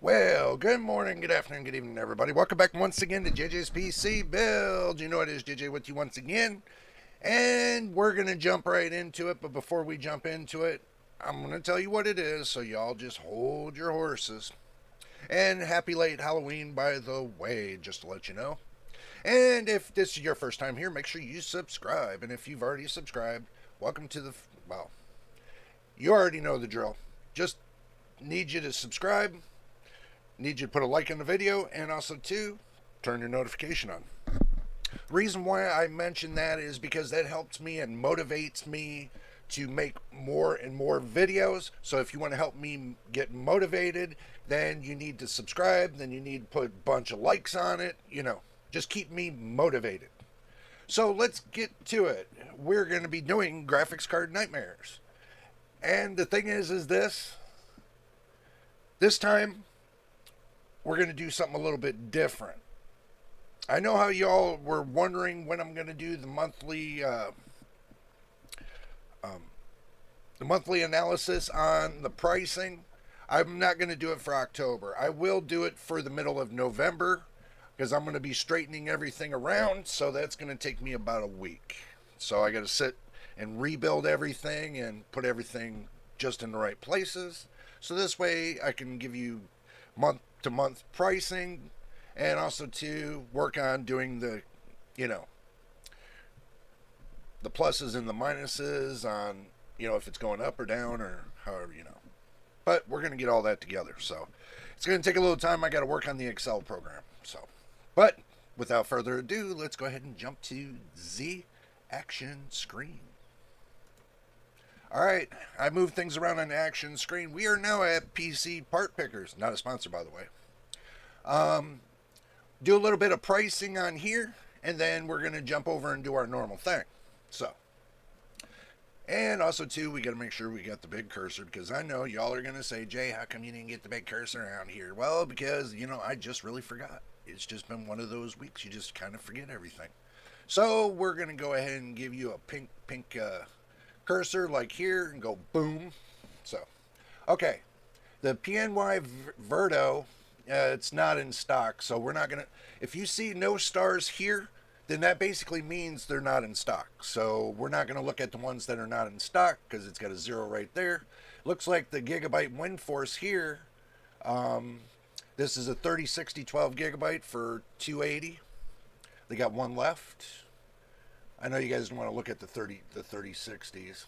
Well, good morning, good afternoon, good evening, everybody. Welcome back once again to JJ's PC Build. You know it is JJ with you once again. And we're going to jump right into it. But before we jump into it, I'm going to tell you what it is. So y'all just hold your horses. And happy late Halloween, by the way, just to let you know. And if this is your first time here, make sure you subscribe. And if you've already subscribed, welcome to the. Well, you already know the drill. Just need you to subscribe. Need you to put a like on the video, and also too, turn your notification on. Reason why I mention that is because that helps me and motivates me to make more and more videos. So if you want to help me get motivated, then you need to subscribe, then you need to put a bunch of likes on it, just keep me motivated. So let's get to it. We're going to be doing graphics card nightmares. And the thing is this time we're going to do something a little bit different. I know how y'all were wondering when I'm going to do the monthly analysis on the pricing. I'm not going to do it for October. I will do it for the middle of November because I'm going to be straightening everything around. So that's going to take me about a week. So I got to sit and rebuild everything and put everything just in the right places. So this way I can give you month to month pricing and also to work on doing the the pluses and the minuses on if it's going up or down or however but we're going to get all that together, so it's going to take a little time. I got to work on the Excel program, but without further ado, let's go ahead and jump to the action screen. Alright, I moved things around on the action screen. We are now at PC Part Pickers, not a sponsor by the way. Do a little bit of pricing on here, and then we're going to jump over and do our normal thing. So, and also too, we got to make sure we got the big cursor, because I know y'all are going to say, Jay, how come you didn't get the big cursor around here? Well, because, I just really forgot. It's just been one of those weeks you just kind of forget everything. So, we're going to go ahead and give you a pink cursor like here and go boom. So, okay. The PNY Verto, it's not in stock, so we're not going to... If you see no stars here, then that basically means they're not in stock. So we're not going to look at the ones that are not in stock because it's got a 0 right there. Looks like the Gigabyte WindForce here, this is a 3060 12 gigabyte for $280. They got one left. I know you guys don't want to look at the 3060s.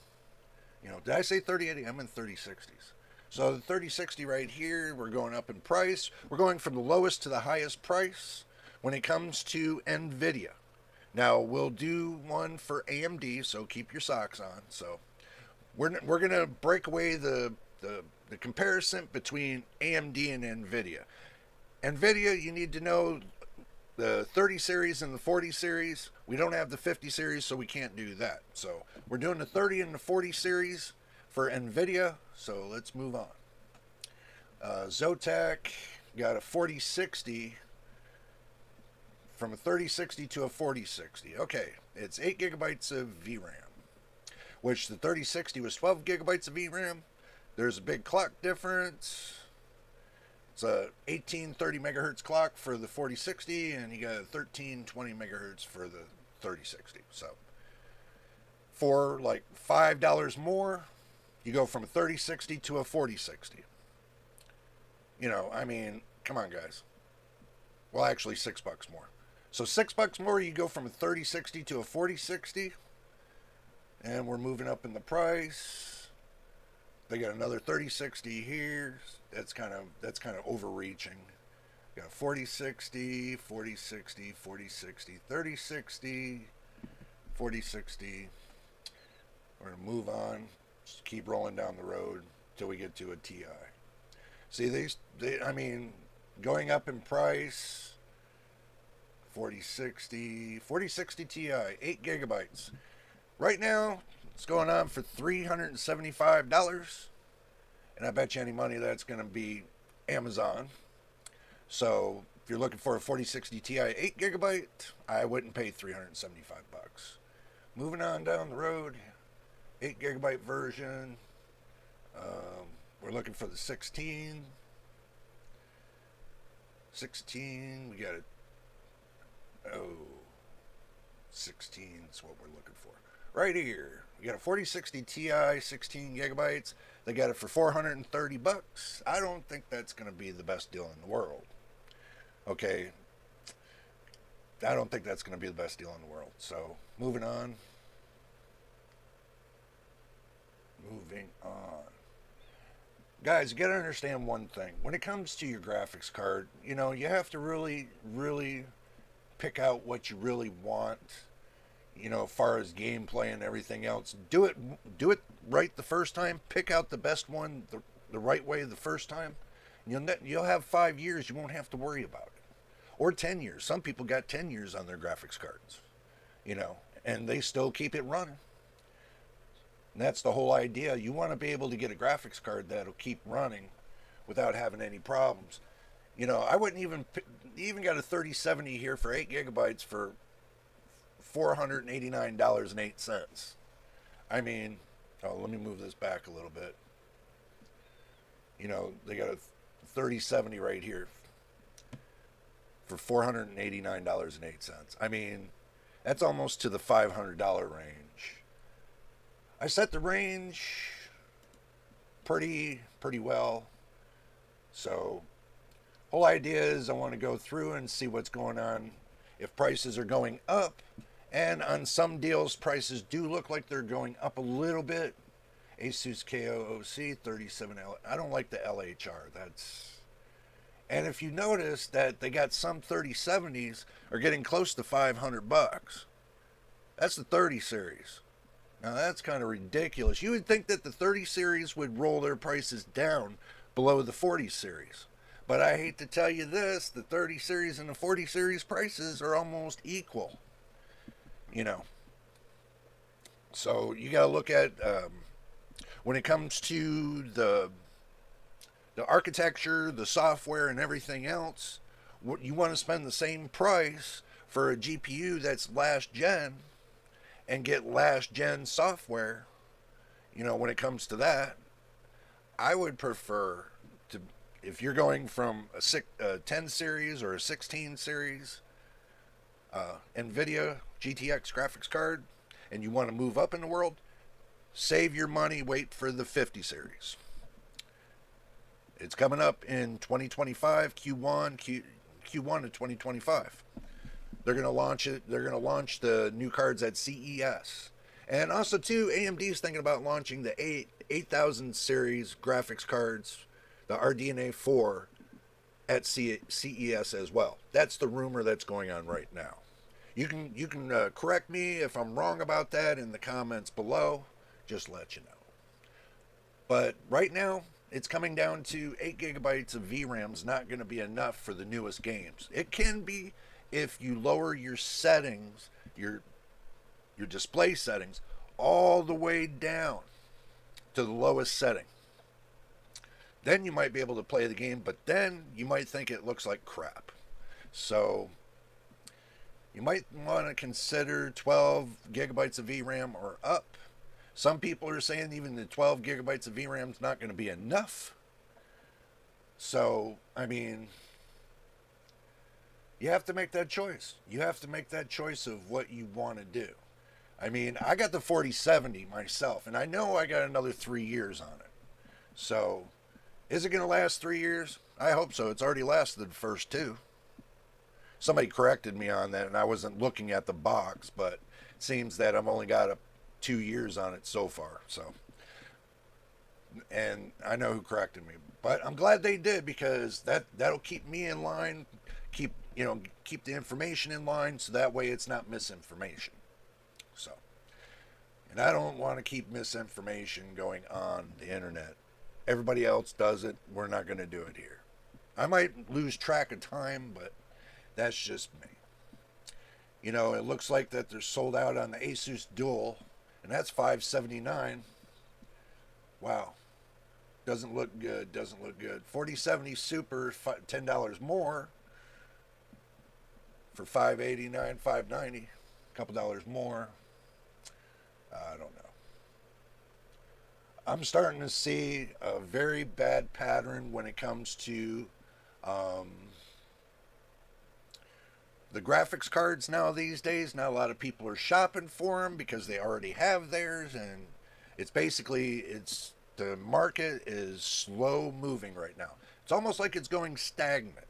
Did I say 3080? I meant 3060s. So the 3060 right here, we're going up in price. We're going from the lowest to the highest price when it comes to NVIDIA. Now, we'll do one for AMD, so keep your socks on. So we're going to break away the comparison between AMD and NVIDIA. NVIDIA, you need to know the 30 series and the 40 series. We don't have the 50 series, so we can't do that. So we're doing the 30 and the 40 series for NVIDIA, so let's move on. Zotac got a 4060 from a 3060 to a 4060. Okay, it's 8 gigabytes of VRAM, which the 3060 was 12 gigabytes of VRAM. There's a big clock difference. It's a 1830 megahertz clock for the 4060, and you got a 1320 megahertz for the 3060. So for like $5 more, you go from a 3060 to a 4060. Come on, guys. Well, actually, $6 more. So $6 more, you go from a 3060 to a 4060, and we're moving up in the price. They got another 3060 here. That's kind of overreaching. Got a 4060, 4060, 4060, 3060, 4060. We're gonna move on. Just keep rolling down the road till we get to a TI. See, going up in price. 4060 Ti, 8 gigabytes. Right now, it's going on for $375. And I bet you any money that's going to be Amazon. So if you're looking for a 4060 Ti 8 gigabyte, I wouldn't pay $375. Moving on down the road, 8 gigabyte version. We're looking for the 16. 16. We got a oh 16 is what we're looking for. Right here. We got a 4060 Ti, 16 gigabytes. They got it for $430. I don't think that's going to be the best deal in the world. Okay. I don't think that's going to be the best deal in the world. So, moving on. Moving on. Guys, you got to understand one thing. When it comes to your graphics card, you know, you have to really, really pick out what you really want, you know, as far as gameplay and everything else. Do it right the first time. Pick out the best one the right way the first time. You'll have 5 years. You won't have to worry about it. Or 10 years. Some people got 10 years on their graphics cards, you know, and they still keep it running. And that's the whole idea. You want to be able to get a graphics card that'll keep running without having any problems. You know, I wouldn't even got a 3070 here for 8 gigabytes for $489.08. I mean, let me move this back a little bit. You know, they got a 3070 right here for $489.08. I mean, that's almost to the $500 range. I set the range pretty well. So, whole idea is I want to go through and see what's going on. If prices are going up, and on some deals prices do look like they're going up a little bit. Asus KOOC 37L. I don't like the LHR. And if you notice that they got some 3070s are getting close to $500. That's the 30 series. Now that's kind of ridiculous. You would think that the 30 series would roll their prices down below the 40 series. But I hate to tell you this, the 30 series and the 40 series prices are almost equal. You know. So you got to look at when it comes to the architecture, the software, and everything else. You want to spend the same price for a GPU that's last gen and get last gen software. You know, when it comes to that, I would prefer to, if you're going from a 10 series or a 16 series NVIDIA GTX graphics card, and you want to move up in the world, save your money, wait for the 50 series. It's coming up in 2025, Q1 of 2025. They're going to launch it. They're going to launch the new cards at CES. And also, too, AMD's thinking about launching the 8000 series graphics cards, the RDNA 4, at CES as well. That's the rumor that's going on right now. You can correct me if I'm wrong about that in the comments below. Just let you know. But right now, it's coming down to 8 gigabytes of VRAM's not going to be enough for the newest games. It can be if you lower your settings, your display settings, all the way down to the lowest setting. Then you might be able to play the game, but then you might think it looks like crap. So you might want to consider 12 gigabytes of VRAM or up. Some people are saying even the 12 gigabytes of VRAM is not going to be enough. So, I mean, you have to make that choice. You have to make that choice of what you want to do. I mean, I got the 4070 myself, and I know I got another 3 years on it. So, is it going to last 3 years? I hope so. It's already lasted the first 2. Somebody corrected me on that, and I wasn't looking at the box, but it seems that I've only got 2 years on it so far. So, and I know who corrected me, but I'm glad they did, because that'll keep me in line, keep the information in line, so that way it's not misinformation. So, and I don't want to keep misinformation going on the internet. Everybody else does it. We're not going to do it here. I might lose track of time, but that's just me. You know, it looks like that they're sold out on the Asus Dual, and that's $579. Wow. Doesn't look good. Doesn't look good. 4070 Super, $10 more for $589, $590. A couple dollars more. I don't know. I'm starting to see a very bad pattern when it comes to the graphics cards now these days, not a lot of people are shopping for them because they already have theirs, and it's the market is slow moving right now. It's almost like it's going stagnant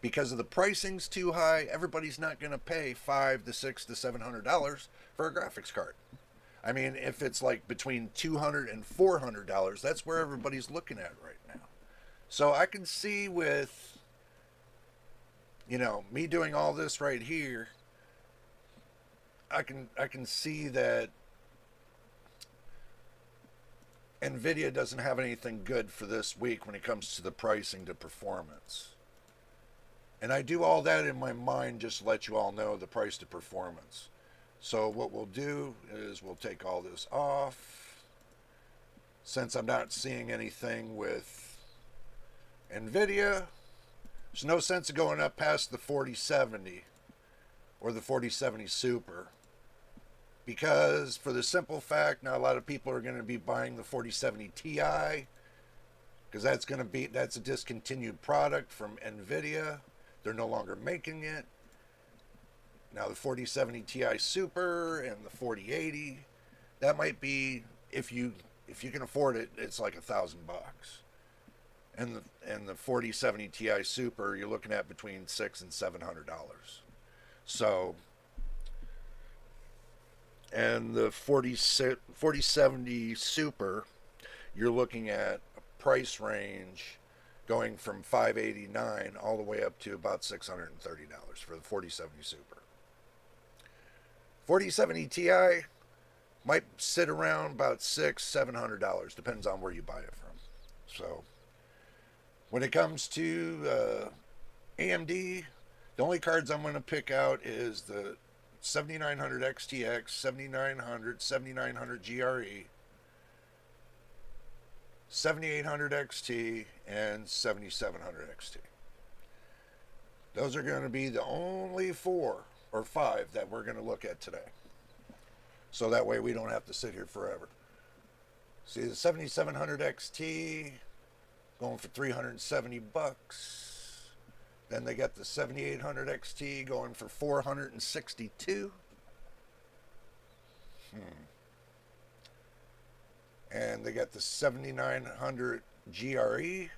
because of the pricing's too high. Everybody's not going to pay $500 to $600 to $700 for a graphics card. I mean, if it's like between $200 and $400, that's where everybody's looking at right now. So I can see with, me doing all this right here, I can see that Nvidia doesn't have anything good for this week when it comes to the pricing to performance. And I do all that in my mind just to let you all know the price to performance. So what we'll do is we'll take all this off. Since I'm not seeing anything with Nvidia, there's no sense of going up past the 4070 or the 4070 Super. Because for the simple fact, now a lot of people are going to be buying the 4070 Ti because that's a discontinued product from Nvidia. They're no longer making it. Now the 4070 Ti Super and the 4080, that might be, if you can afford it, it's like $1,000. And the 4070 Ti Super, you're looking at between $600 and $700. So, and the 4070 Super, you're looking at a price range going from $589 all the way up to about $630 for the 4070 Super. 4070 Ti might sit around about $600-$700, depends on where you buy it from. So, when it comes to AMD, the only cards I'm going to pick out is the 7900 XTX, 7900, 7900 GRE, 7800 XT, and 7700 XT. Those are going to be the only 4 or 5 that we're going to look at today. So that way we don't have to sit here forever. See, the 7700 XT going for $370. Then they got the 7800 XT going for $462. And they got the 7900 GRE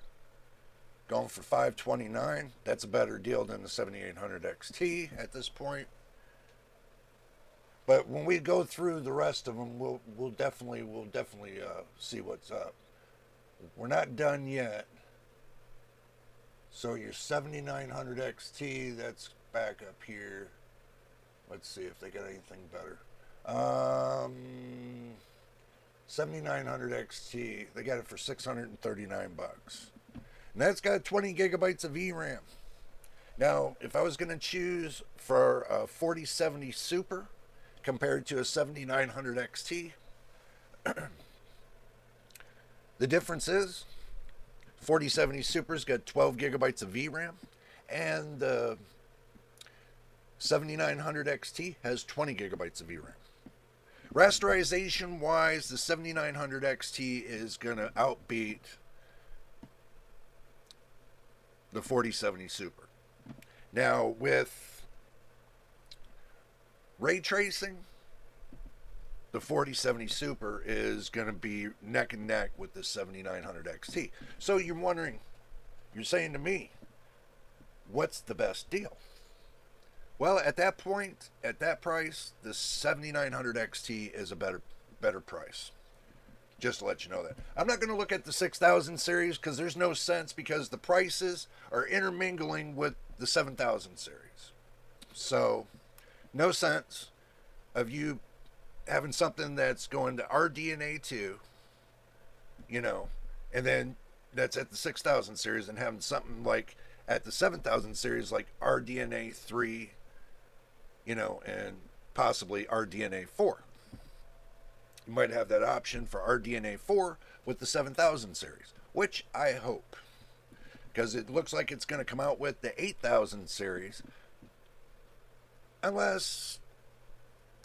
going for $529. That's a better deal than the 7800 XT at this point. But when we go through the rest of them, we'll definitely see what's up. We're not done yet. So your 7900 XT, that's back up here. Let's see if they got anything better. 7900 XT, they got it for $639. And that's got 20 gigabytes of VRAM. Now, if I was going to choose for a 4070 Super compared to a 7900 XT, the difference is 4070 Super's got 12 gigabytes of VRAM, and the 7900 XT has 20 gigabytes of VRAM. Rasterization wise, the 7900 XT is going to outbeat the 4070 Super. Now, with ray tracing, the 4070 Super is going to be neck and neck with the 7900 XT. So you're wondering, you're saying to me, what's the best deal? Well, at that point, at that price, the 7900 XT is a better price. Just to let you know that. I'm not going to look at the 6000 series because there's no sense, because the prices are intermingling with the 7000 series. So, no sense of you having something that's going to RDNA 2, and then that's at the 6000 series, and having something like at the 7000 series like RDNA 3, and possibly RDNA 4. You might have that option for RDNA 4 with the 7000 series, which I hope, because it looks like it's going to come out with the 8000 series, unless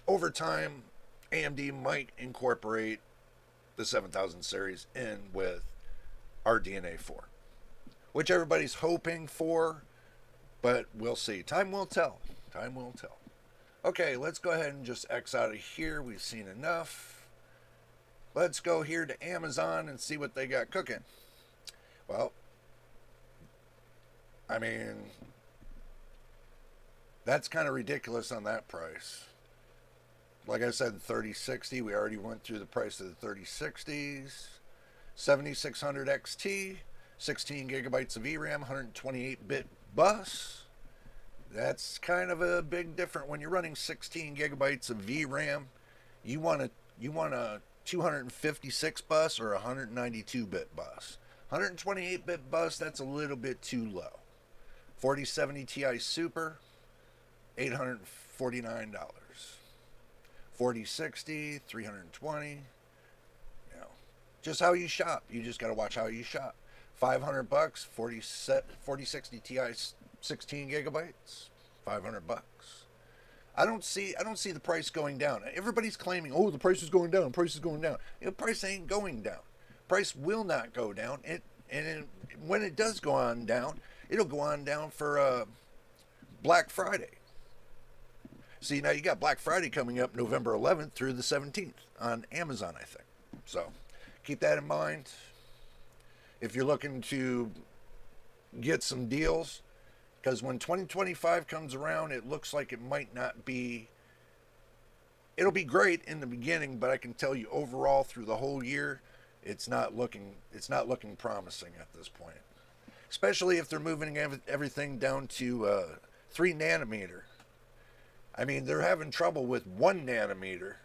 over time AMD might incorporate the 7000 series in with RDNA 4, which everybody's hoping for, but we'll see. Time will tell. Time will tell. Okay, let's go ahead and just X out of here. We've seen enough. Let's go here to Amazon and see what they got cooking. Well, I mean, that's kind of ridiculous on that price. Like I said, 3060, we already went through the price of the 3060s. 7600 XT, 16 gigabytes of VRAM, 128-bit bus. That's kind of a big difference when you're running 16 gigabytes of VRAM. You want a 256 bus or a 192-bit bus. 128-bit bus, that's a little bit too low. 4070 Ti Super, $849. 4060, $320. You know, just how you shop. You just got to watch how you shop. $500, 4060 Ti 16 gigabytes, $500. I don't see the price going down. Everybody's claiming, oh, the price is going down. Price is going down. The price ain't going down. Price will not go down. When it does go on down, it'll go on down for Black Friday. See, now you got Black Friday coming up November 11th through the 17th on Amazon, I think. So keep that in mind. If you're looking to get some deals, because when 2025 comes around, it looks like it might not be. It'll be great in the beginning, but I can tell you overall through the whole year, it's not looking promising at this point. Especially if they're moving everything down to 3 nanometer. I mean, they're having trouble with 1 nanometer.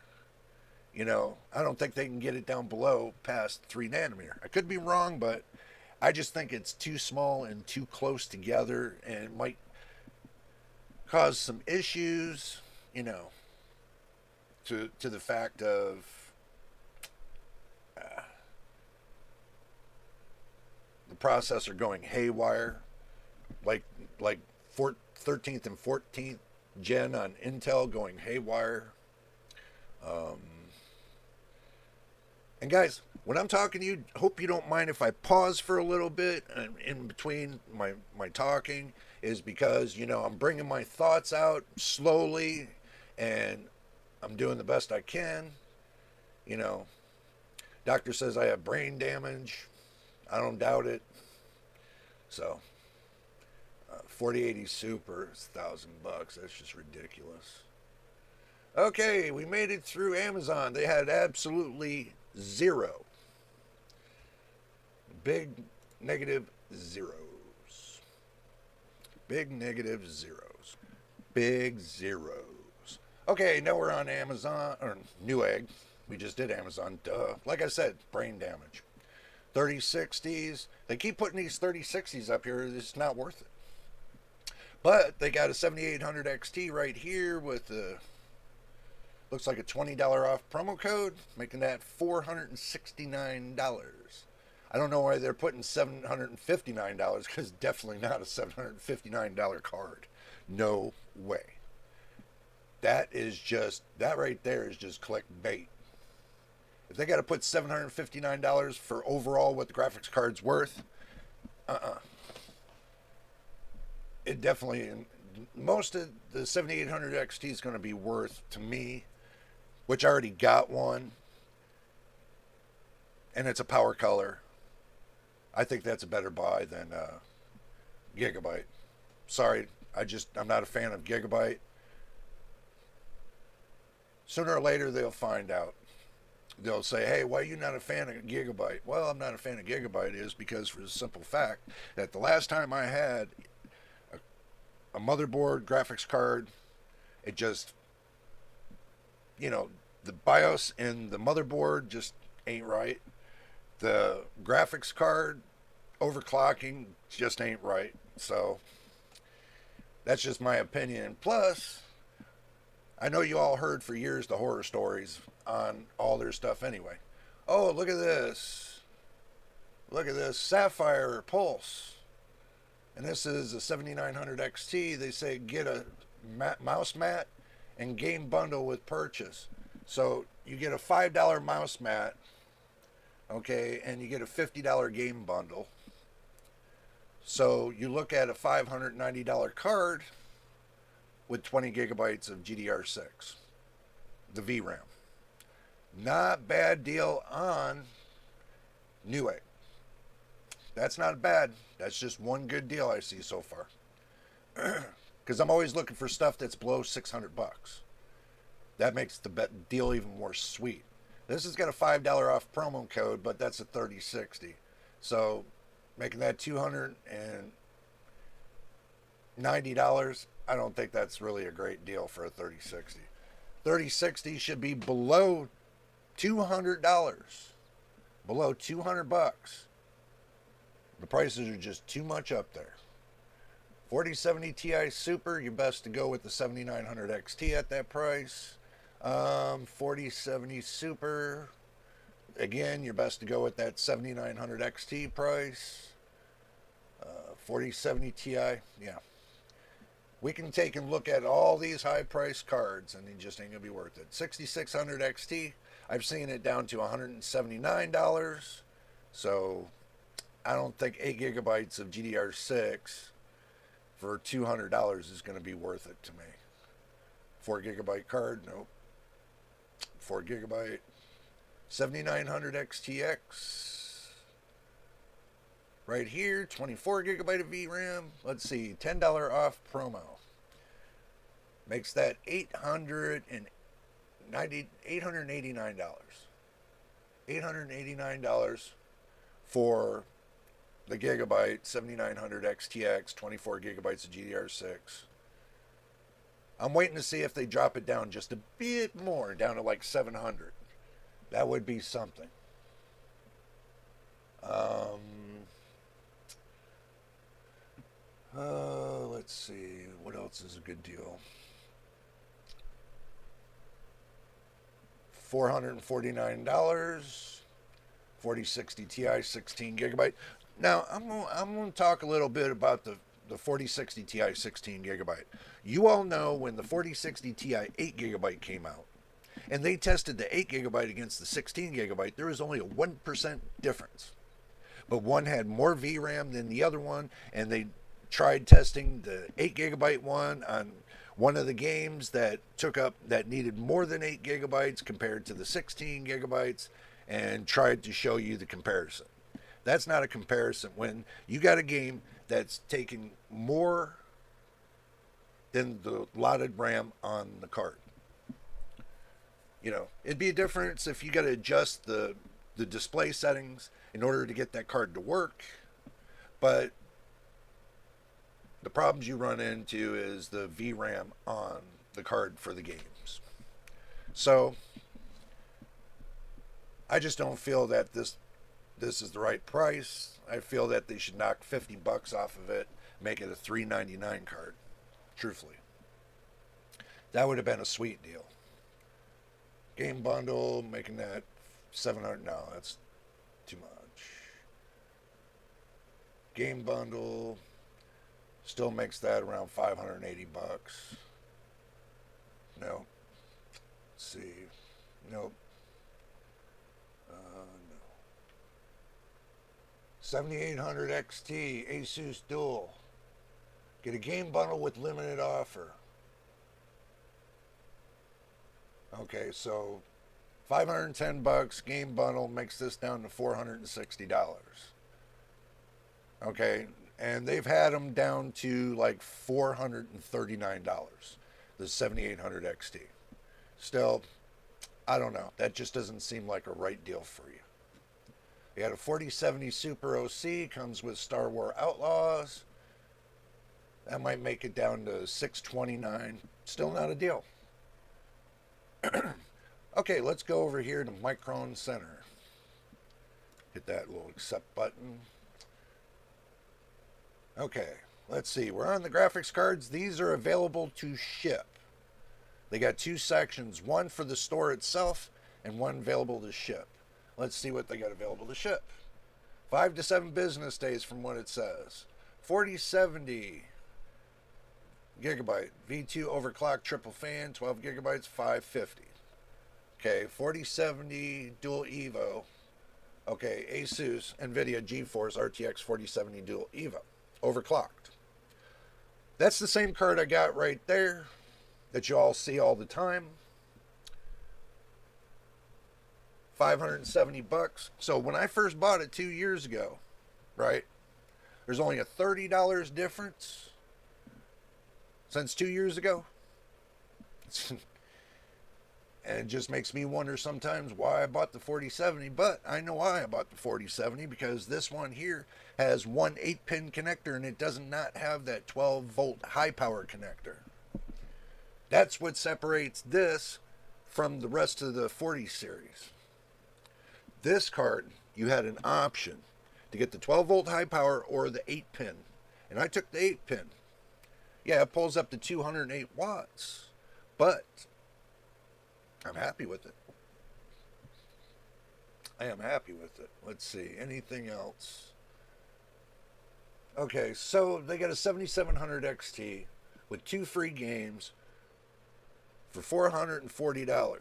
You know, I don't think they can get it down below past 3 nanometer. I could be wrong, but I just think it's too small and too close together, and it might cause some issues, you know, to the fact of the processor going haywire, like 13th and 14th gen on Intel going haywire. And guys, when I'm talking to you, hope you don't mind if I pause for a little bit in between my talking, is because, you know, I'm bringing my thoughts out slowly and I'm doing the best I can. You know, doctor says I have brain damage. I don't doubt it. So, 4080 Super is $1,000. That's just ridiculous. Okay, we made it through Amazon. They had absolutely zero. Big negative zeros. Big negative zeros. Big zeros. Okay, now we're on Amazon, or Newegg. We just did Amazon, duh. Like I said, brain damage. 3060s. They keep putting these 3060s up here. It's not worth it. But they got a 7800 XT right here with a, looks like a $20 off promo code, making that $469. I don't know why they're putting $759, because definitely not a $759 card. No way. That right there is just clickbait. If they got to put $759 for overall what the graphics card's worth, it definitely, most of the 7800 XT is going to be worth, to me, which I already got one, and it's a power color. I think that's a better buy than Gigabyte. Sorry, I'm not a fan of Gigabyte. Sooner or later they'll find out. They'll say, hey, why are you not a fan of Gigabyte? Well, I'm not a fan of Gigabyte is because, for the simple fact that the last time I had a motherboard graphics card, it just, you know, the BIOS and the motherboard just ain't right. The graphics card overclocking just ain't right. So that's just my opinion. Plus, I know you all heard for years the horror stories on all their stuff anyway. Oh, look at this. Look at this Sapphire Pulse. And this is a 7900 XT. They say get a mouse mat and game bundle with purchase. So you get a $5 mouse mat, okay, and you get a $50 game bundle. So you look at a $590 card, with 20 gigabytes of GDR6, the VRAM. Not bad deal on Newegg. That's not bad. That's just one good deal I see so far. Because I'm always looking for stuff that's below 600 bucks. That makes the deal even more sweet. This has got a $5 off promo code, but that's a 3060. So making that $290, I don't think that's really a great deal for a 3060. 3060 should be below $200. Below 200 bucks. The prices are just too much up there. 4070 Ti Super, you're best to go with the 7900 XT at that price. 4070 Super, again, you're best to go with that 7900 XT price. 4070 Ti, yeah. We can take and look at all these high price cards and it just ain't gonna be worth it. 6600 XT, I've seen it down to $179. So I don't think 8 gigabytes of GDR6 for $200 is going to be worth it to me. 4 gigabyte card, nope. 4 gigabyte 7900 XTX. Right here, 24 gigabyte of VRAM. Let's see, $10 off promo. Makes that $889. $889 for the gigabyte 7900 XTX, 24 gigabytes of GDR6. I'm waiting to see if they drop it down just a bit more, down to like 700. That would be something. Let's see, what else is a good deal? $449, 4060 Ti, 16 gigabyte. Now, I'm going to talk a little bit about the 4060 Ti 16 gigabyte. You all know when the 4060 Ti 8 gigabyte came out, and they tested the 8 gigabyte against the 16 gigabyte, there was only a 1% difference. But one had more VRAM than the other one, and they tried testing the 8 gigabyte one on one of the games that needed more than 8 gigabytes compared to the 16 gigabytes, and tried to show you the comparison. That's not a comparison when you got a game that's taking more than the allotted RAM on the card. You know, it'd be a difference if you got to adjust the display settings in order to get that card to work, but the problems you run into is the VRAM on the card for the games. So I just don't feel that this is the right price. I feel that they should knock $50 off of it, make it a $399 card. Truthfully, that would have been a sweet deal. Game bundle, making that 700. No, that's too much. Game bundle still makes that around $580. No. Let's see. Nope. No. 7800 XT Asus Dual. Get a game bundle with limited offer. Okay, so $510 game bundle makes this down to $460. Okay, and they've had them down to like $439. The 7800 XT. Still, I don't know. That just doesn't seem like a right deal for you. You had a 4070 Super OC, comes with Star Wars Outlaws. That might make it down to $629. Still not a deal. Okay, let's go over here to Micron Center. Hit that little accept button. Okay, let's see. We're on the graphics cards. These are available to ship. They got two sections, one for the store itself and one available to ship. Let's see what they got available to ship. 5 to 7 business days from what it says. 4070 gigabyte V2 overclock triple fan, 12 gigabytes, $550. Okay, 4070 dual Evo. Okay, Asus NVIDIA GeForce RTX 4070 dual Evo overclocked. That's the same card I got right there. that you all see all the time. 570 bucks. So when I first bought it 2 years ago, right? There's only a $30 difference since 2 years ago. And it just makes me wonder sometimes why I bought the 4070, but I know why I bought the 4070 because this one here has one 8-pin connector and it does not have that 12-volt high power connector. That's what separates this from the rest of the 40 series. This card, you had an option to get the 12-volt high power or the 8-pin, and I took the 8-pin. Yeah, it pulls up to 208 watts, but I'm happy with it. I am happy with it. Let's see, anything else? Okay, so they got a 7700 XT with 2 free games for $440.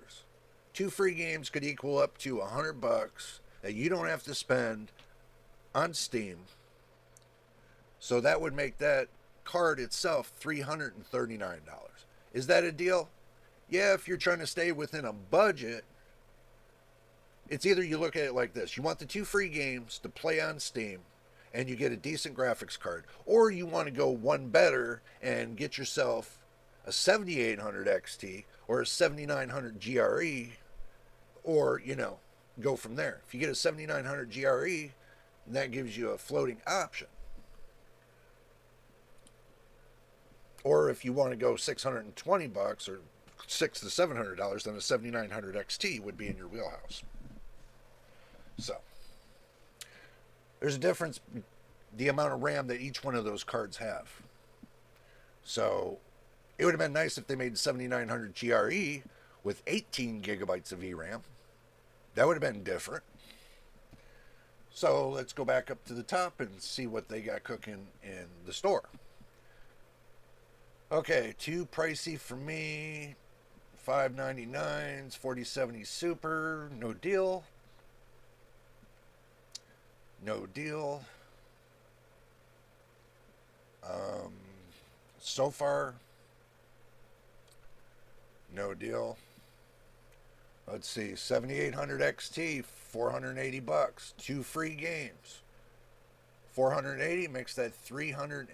2 free games could equal up to $100 that you don't have to spend on Steam. So that would make that card itself $339. Is that a deal? Yeah, if you're trying to stay within a budget, it's either you look at it like this. You want the 2 free games to play on Steam and you get a decent graphics card, or you want to go one better and get yourself a 7800 XT or a 7900 GRE, or, go from there. If you get a 7900 GRE, that gives you a floating option. Or if you want to go $620 or $600 to $700, then a 7900 XT would be in your wheelhouse. So there's a difference, the amount of RAM that each one of those cards have. So it would have been nice if they made 7900 GRE with 18 gigabytes of VRAM. That would have been different. So let's go back up to the top and see what they got cooking in the store. Okay, too pricey for me. $599s, 4070 Super, no deal. No deal. So far, no deal. Let's see, 7800 XT, $480. 2 free games. 480 makes that $380.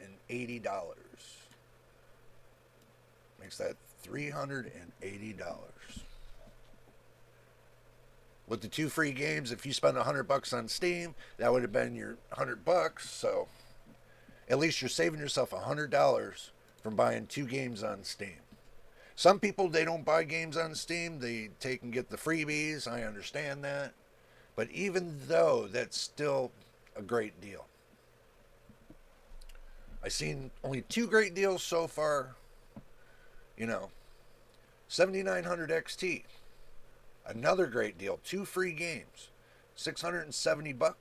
Makes that $380. With the 2 free games, if you spend $100 on Steam, that would have been your $100. So at least you're saving yourself $100 from buying 2 games on Steam. Some people, they don't buy games on Steam. They take and get the freebies. I understand that. But even though, that's still a great deal. I've seen only 2 great deals so far. 7900 XT. Another great deal. 2 free games. $670.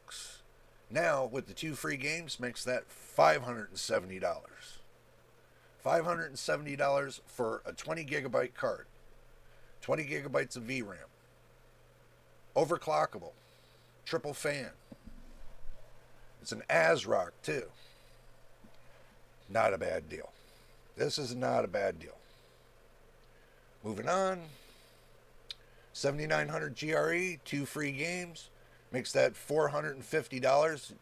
Now, with the 2 free games, makes that $570. $570 for a 20 gigabyte card. 20 gigabytes of VRAM. Overclockable. Triple fan. It's an ASRock too. Not a bad deal. This is not a bad deal. Moving on. 7900 GRE, 2 free games. Makes that $450.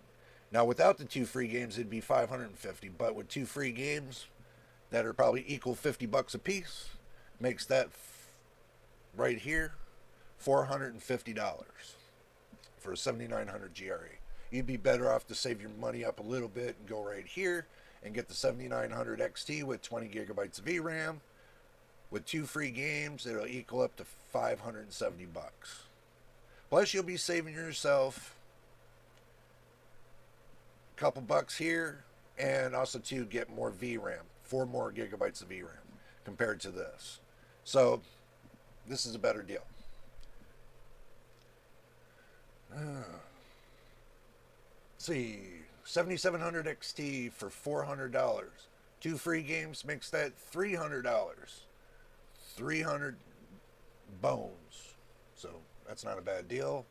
Now, without the 2 free games, it'd be $550. But with 2 free games that are probably equal $50 a piece, makes that right here $450 for a 7900 GRE. You'd be better off to save your money up a little bit and go right here and get the 7900 XT with 20 gigabytes of VRAM. With 2 free games, it'll equal up to $570. Plus, you'll be saving yourself a couple bucks here, and also to get more VRAM, 4 more gigabytes of VRAM compared to this. So, this is a better deal. Let's see, 7700 XT for $400. 2 free games makes that $300. 300 bones. So that's not a bad deal.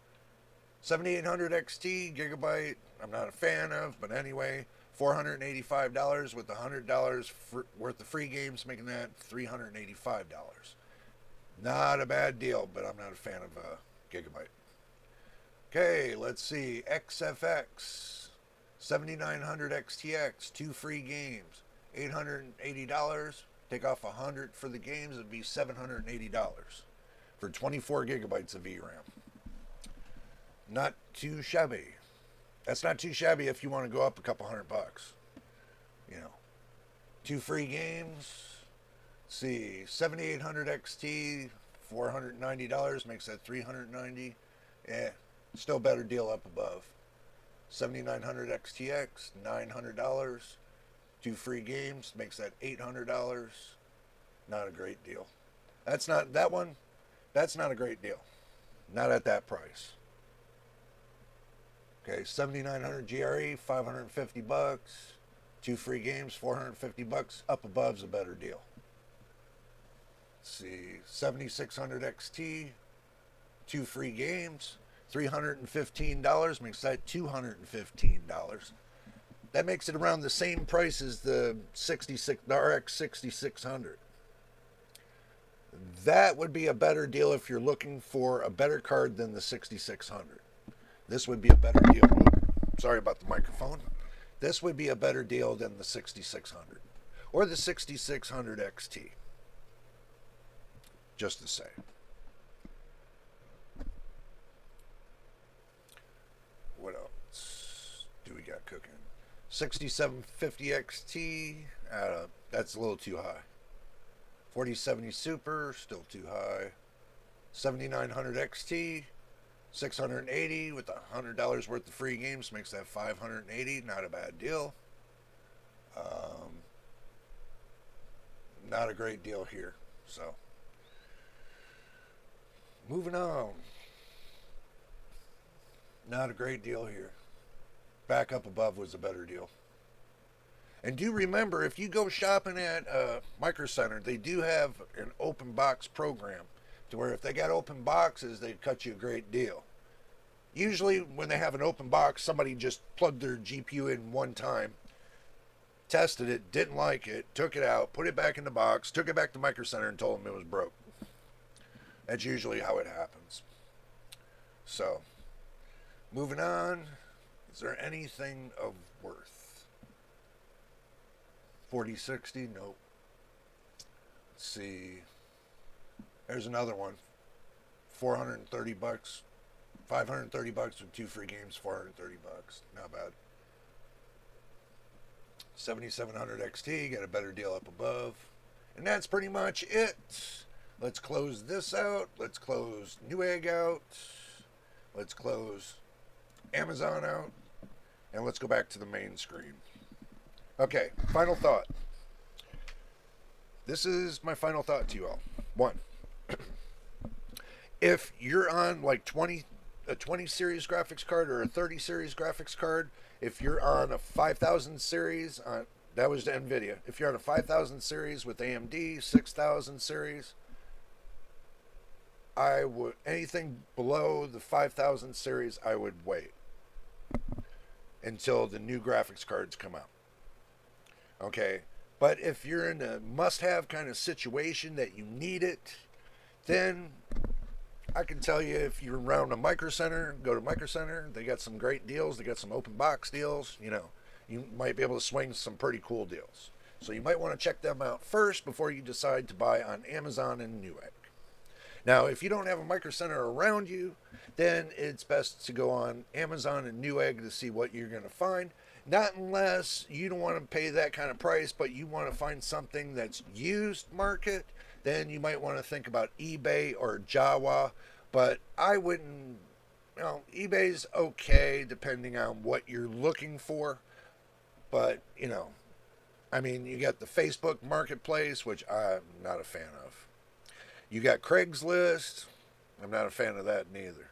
7800 XT gigabyte, I'm not a fan of, but anyway, $485 with $100 worth of free games, making that $385. Not a bad deal, but I'm not a fan of Gigabyte. Okay, let's see. XFX 7900 XTX, 2 free games, $880. Take off $100 for the games, it'd be $780 for 24 gigabytes of VRAM. Not too shabby. That's not too shabby if you want to go up a couple $100. You know, 2 free games. Let's see, 7800 XT, $490 makes that $390. Yeah, still better deal up above. 7900 XTX, $900. 2 free games makes that $800. Not a great deal. That's not a great deal. Not at that price. Okay, 7900 GRE, $550. 2 free games, $450. Up above's a better deal. Let's see, 7600 XT, 2 free games, $315 makes that $215. That makes it around the same price as the RX 6600. That would be a better deal if you're looking for a better card than the 6600. This would be a better deal. Sorry about the microphone. This would be a better deal than the 6600 or the 6600 XT. Just to say. What else do we got cooking? 6750 XT, that's a little too high. 4070 Super, still too high. 7900 XT, $680 with $100 worth of free games makes that $580. Not a bad deal. Not a great deal here. So, moving on. Not a great deal here. Back up above was a better deal. And do remember, if you go shopping at Micro Center, they do have an open box program to where if they got open boxes, they cut you a great deal. Usually when they have an open box, somebody just plugged their GPU in one time, tested it, didn't like it, took it out, put it back in the box, took it back to Micro Center and told them it was broke. That's usually how it happens. So, moving on. Is there anything of worth? 4060? Nope. Let's see. There's another one. $430. $530 with 2 free games, $430. Not bad. 7700 XT, got a better deal up above. And that's pretty much it. Let's close this out. Let's close Newegg out. Let's close Amazon out. And let's go back to the main screen. Okay, final thought. This is my final thought to you all. 1. If you're on like a 20 series graphics card or a 30 series graphics card, if you're on a 5000 series, that was the NVIDIA. If you're on a 5000 series with AMD, 6000 series, I would, anything below the 5000 series, I would wait until the new graphics cards come out. Okay, but if you're in a must-have kind of situation that you need it, then I can tell you, if you're around a Micro Center, go to Micro Center. They got some great deals. They got some open box deals. You know, you might be able to swing some pretty cool deals. So you might want to check them out first before you decide to buy on Amazon and Newegg. Now, if you don't have a Micro Center around you, then it's best to go on Amazon and Newegg to see what you're going to find. Not unless you don't want to pay that kind of price, but you want to find something that's used market, then you might want to think about eBay or Jawa. But I wouldn't, you know, eBay's okay depending on what you're looking for. But, you know, I mean, you got the Facebook Marketplace, which I'm not a fan of. You got Craigslist. I'm not a fan of that neither.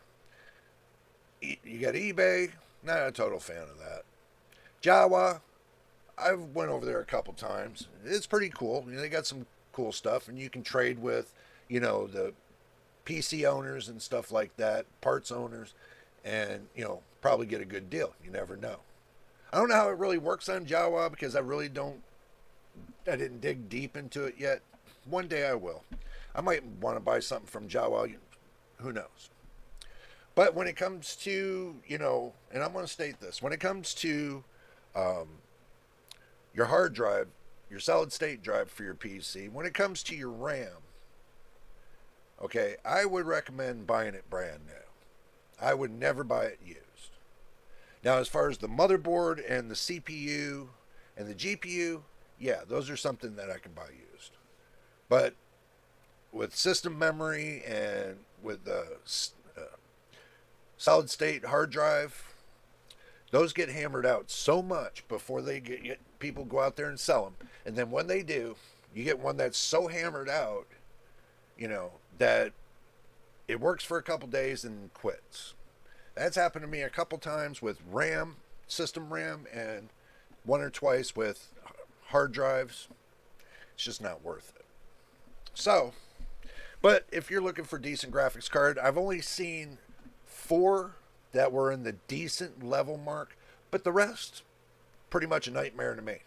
You got eBay. Not a total fan of that. Jawa, I've went over there a couple times. It's pretty cool. You know, they got some cool stuff, and you can trade with, you know, the PC owners and stuff like that, parts owners, and, you know, probably get a good deal. You never know. I don't know how it really works on Jawa because I didn't dig deep into it yet. One day I will. I might want to buy something from Jawa. Who knows? But when it comes to, and I'm going to state this, when it comes to um, your hard drive, your solid state drive for your PC, when it comes to your RAM, okay, I would recommend buying it brand new. I would never buy it used. Now, as far as the motherboard and the CPU and the GPU, yeah, those are something that I can buy used. But with system memory and with the solid state hard drive, those get hammered out so much before people go out there and sell them. And then when they do, you get one that's so hammered out, that it works for a couple days and quits. That's happened to me a couple times with RAM, system RAM, and one or twice with hard drives. It's just not worth it. So, but if you're looking for decent graphics card, I've only seen 4 that were in the decent level mark, but the rest, pretty much a nightmare to me.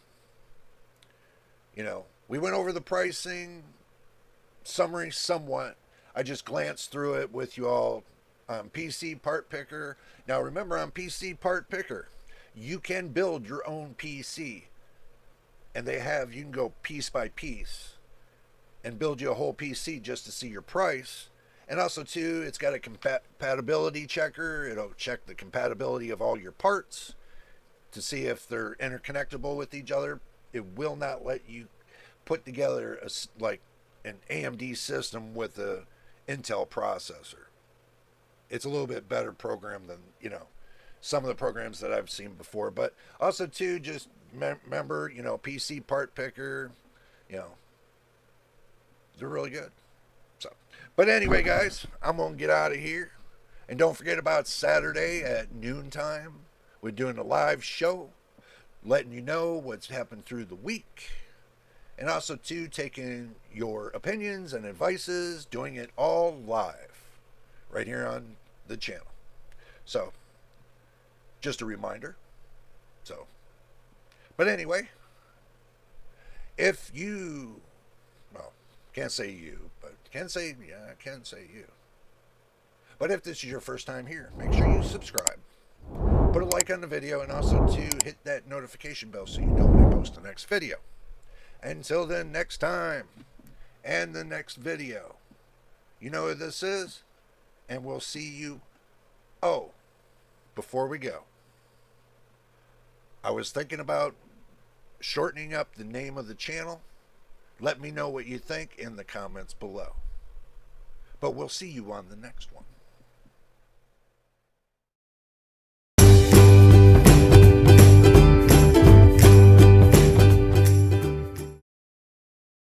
We went over the pricing summary somewhat. I just glanced through it with you all on PC Part Picker. Now remember, on PC Part Picker, you can build your own PC, and you can go piece by piece and build you a whole PC just to see your price. And also, too, it's got a compatibility checker. It'll check the compatibility of all your parts to see if they're interconnectable with each other. It will not let you put together an AMD system with a Intel processor. It's a little bit better program than, some of the programs that I've seen before. But also, too, just remember, PC Part Picker, they're really good. So, but anyway, guys, I'm going to get out of here. And don't forget about Saturday at noontime. We're doing a live show, letting you know what's happened through the week. And also, too, taking your opinions and advices, doing it all live right here on the channel. So, just a reminder. So, but anyway, if you, well, can't say you, but I can say you. But if this is your first time here, make sure you subscribe. Put a like on the video, and also to hit that notification bell so you know when I post the next video. Until then, next time, and the next video, you know what this is, and we'll see you. Oh, before we go, I was thinking about shortening up the name of the channel. Let me know what you think in the comments below. But we'll see you on the next one.